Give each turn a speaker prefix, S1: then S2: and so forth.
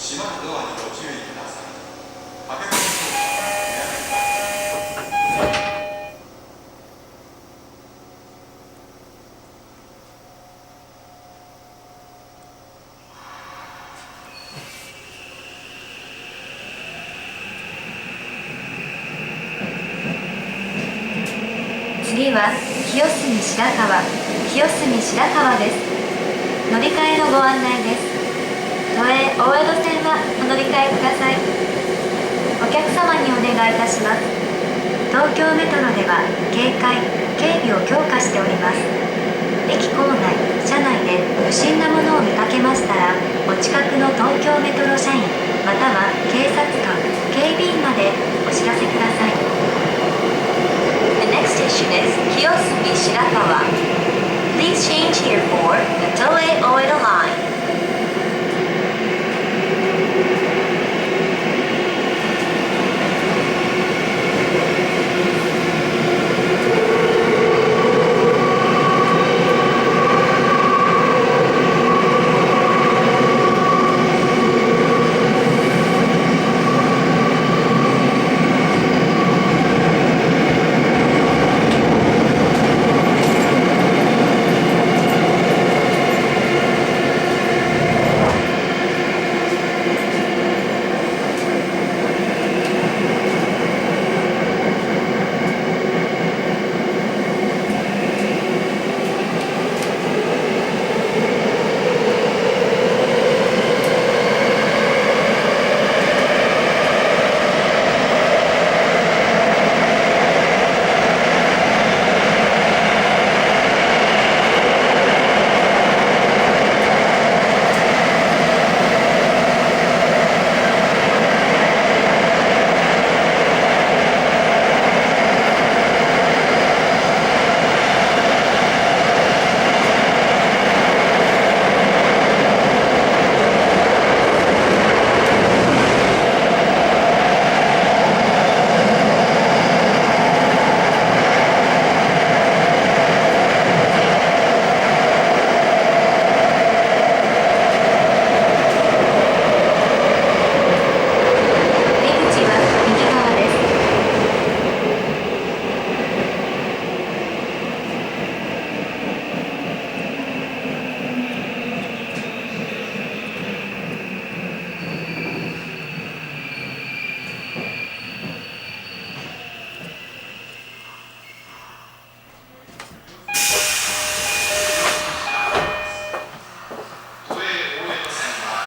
S1: 閉まるドアにご注意ください。駆け込み操作はおやめください。
S2: 次は清澄白河です。乗り換えのご案内です。都営大江戸線はお乗り換えください。お客様にお願いいたします。東京メトロでは警備を強化しております。駅構内、車内で不審なものを見かけましたら、お近くの東京メトロ社員または警察官、警備員までお知らせください。The next station is 清澄白河. Please change here